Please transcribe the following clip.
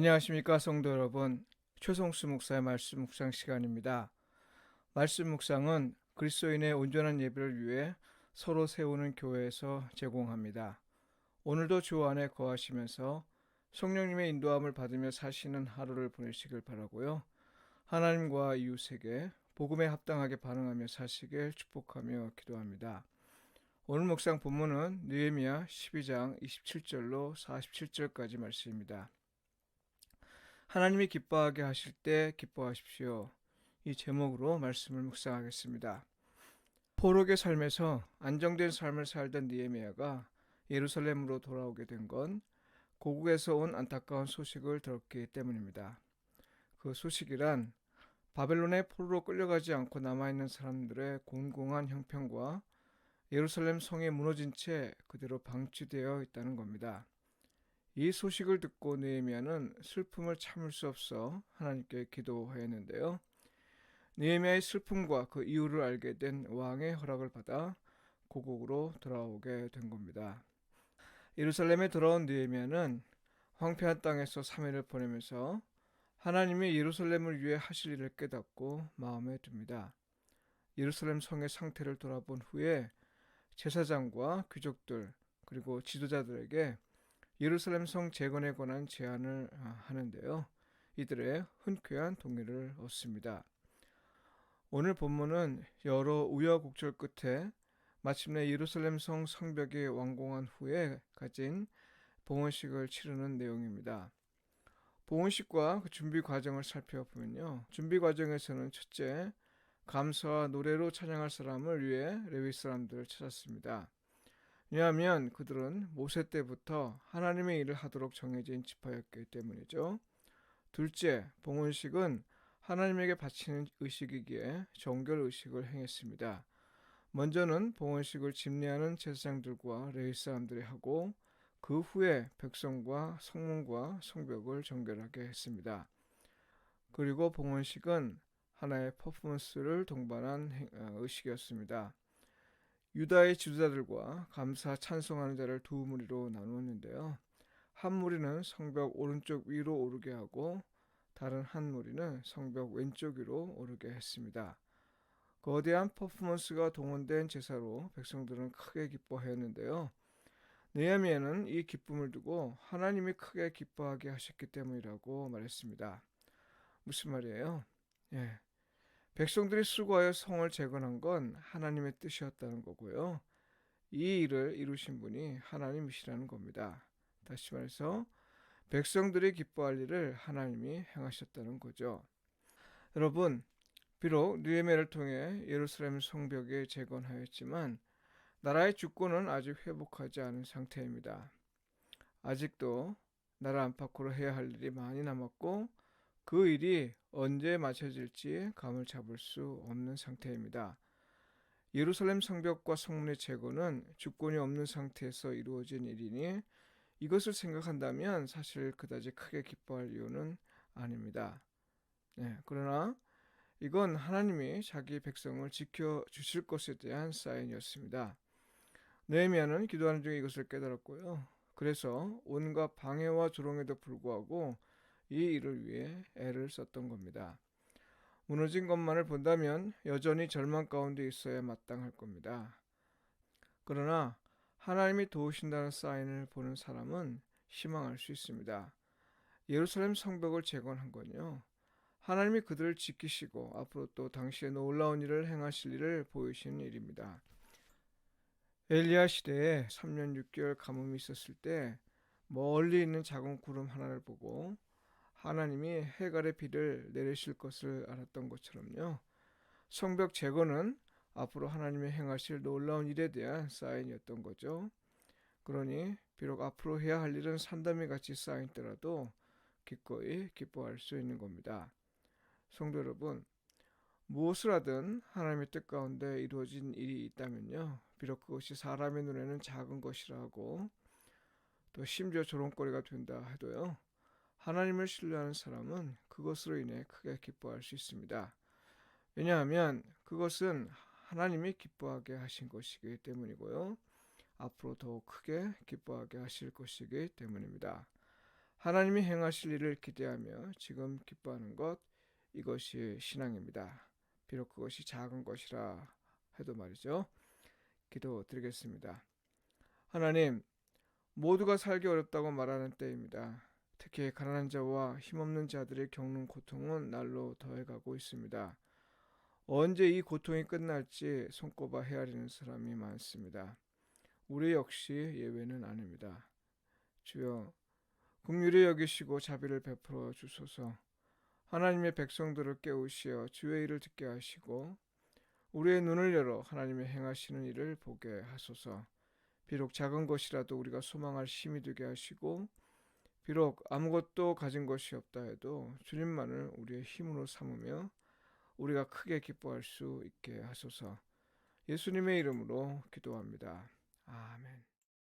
안녕하십니까 성도 여러분. 최성수 목사의 말씀 묵상 시간입니다. 말씀 묵상은 그리스도인의 온전한 예배를 위해 서로 세우는 교회에서 제공합니다. 오늘도 주 안에 거하시면서 성령님의 인도함을 받으며 사시는 하루를 보내시길 바라고요. 하나님과 이웃에게 복음에 합당하게 반응하며 사시길 축복하며 기도합니다. 오늘 묵상 본문은 느헤미야 12장 27절로 47절까지 말씀입니다. 하나님이 기뻐하게 하실 때 기뻐하십시오. 이 제목으로 말씀을 묵상하겠습니다. 포로의 삶에서 안정된 삶을 살던 느헤미야가 예루살렘으로 돌아오게 된 건 고국에서 온 안타까운 소식을 들었기 때문입니다. 그 소식이란 바벨론의 포로로 끌려가지 않고 남아있는 사람들의 곤궁한 형편과 예루살렘 성이 무너진 채 그대로 방치되어 있다는 겁니다. 이 소식을 듣고 느헤미야는 슬픔을 참을 수 없어 하나님께 기도하였는데요. 느헤미야의 슬픔과 그 이유를 알게 된 왕의 허락을 받아 고국으로 돌아오게 된 겁니다. 예루살렘에 돌아온 느헤미야는 황폐한 땅에서 3일을 보내면서 하나님이 예루살렘을 위해 하실 일을 깨닫고 마음에 듭니다. 예루살렘 성의 상태를 돌아본 후에 제사장과 귀족들 그리고 지도자들에게 예루살렘 성 재건에 관한 제안을 하는데요. 이들의 흔쾌한 동의를 얻습니다. 오늘 본문은 여러 우여곡절 끝에 마침내 예루살렘 성 성벽이 완공한 후에 가진 봉헌식을 치르는 내용입니다. 봉헌식과 그 준비 과정을 살펴보면요. 준비 과정에서는 첫째, 감사와 노래로 찬양할 사람을 위해 레위 사람들을 찾았습니다. 왜냐하면 그들은 모세 때부터 하나님의 일을 하도록 정해진 지파였기 때문이죠. 둘째, 봉헌식은 하나님에게 바치는 의식이기에 정결 의식을 행했습니다. 먼저는 봉헌식을 집례하는 제사장들과 레위 사람들이 하고 그 후에 백성과 성문과 성벽을 정결하게 했습니다. 그리고 봉헌식은 하나의 퍼포먼스를 동반한 의식이었습니다. 유다의 지도자들과 감사 찬송하는 자를 두 무리로 나누었는데요. 한 무리는 성벽 오른쪽 위로 오르게 하고 다른 한 무리는 성벽 왼쪽 위로 오르게 했습니다. 거대한 퍼포먼스가 동원된 제사로 백성들은 크게 기뻐하였는데요. 느헤미야는 이 기쁨을 두고 하나님이 크게 기뻐하게 하셨기 때문이라고 말했습니다. 무슨 말이에요? 백성들이 수고하여 성을 재건한 건 하나님의 뜻이었다는 거고요. 이 일을 이루신 분이 하나님이시라는 겁니다. 다시 말해서 백성들이 기뻐할 일을 하나님이 행하셨다는 거죠. 여러분, 비록 느헤미야를 통해 예루살렘 성벽이 재건하였지만 나라의 주권은 아직 회복하지 않은 상태입니다. 아직도 나라 안팎으로 해야 할 일이 많이 남았고 그 일이 언제 마쳐질지 감을 잡을 수 없는 상태입니다. 예루살렘 성벽과 성문의 재건은 주권이 없는 상태에서 이루어진 일이니 이것을 생각한다면 사실 그다지 크게 기뻐할 이유는 아닙니다. 그러나 이건 하나님이 자기 백성을 지켜주실 것에 대한 사인이었습니다. 느헤미야는 기도하는 중에 이것을 깨달았고요. 그래서 온갖 방해와 조롱에도 불구하고 이 일을 위해 애를 썼던 겁니다. 무너진 것만을 본다면 여전히 절망 가운데 있어야 마땅할 겁니다. 그러나 하나님이 도우신다는 사인을 보는 사람은 희망할 수 있습니다. 예루살렘 성벽을 재건한 건요. 하나님이 그들을 지키시고 앞으로 또 당시에 놀라운 일을 행하실 일을 보이시는 일입니다. 엘리야 시대에 3년 6개월 가뭄이 있었을 때 멀리 있는 작은 구름 하나를 보고 하나님이 해갈의 비를 내리실 것을 알았던 것처럼요. 성벽 재건은 앞으로 하나님이 행하실 놀라운 일에 대한 사인이었던 거죠. 그러니 비록 앞으로 해야 할 일은 산더미 같이 쌓이더라도 기꺼이 기뻐할 수 있는 겁니다. 성도 여러분, 무엇을 하든 하나님의 뜻 가운데 이루어진 일이 있다면요. 비록 그것이 사람의 눈에는 작은 것이라 하고 또 심지어 조롱거리가 된다 해도요. 하나님을 신뢰하는 사람은 그것으로 인해 크게 기뻐할 수 있습니다. 왜냐하면 그것은 하나님이 기뻐하게 하신 것이기 때문이고요. 앞으로 더욱 크게 기뻐하게 하실 것이기 때문입니다. 하나님이 행하실 일을 기대하며 지금 기뻐하는 것, 이것이 신앙입니다. 비록 그것이 작은 것이라 해도 말이죠. 기도드리겠습니다. 하나님, 모두가 살기 어렵다고 말하는 때입니다. 특히 가난한 자와 힘없는 자들이 겪는 고통은 날로 더해가고 있습니다. 언제 이 고통이 끝날지 손꼽아 헤아리는 사람이 많습니다. 우리 역시 예외는 아닙니다. 주여, 긍휼히 여기시고 자비를 베풀어 주소서. 하나님의 백성들을 깨우시어 주의 일을 듣게 하시고 우리의 눈을 열어 하나님의 행하시는 일을 보게 하소서. 비록 작은 것이라도 우리가 소망할 힘이 되게 하시고 비록 아무것도 가진 것이 없다 해도 주님만을 우리의 힘으로 삼으며 우리가 크게 기뻐할 수 있게 하소서. 예수님의 이름으로 기도합니다. 아멘.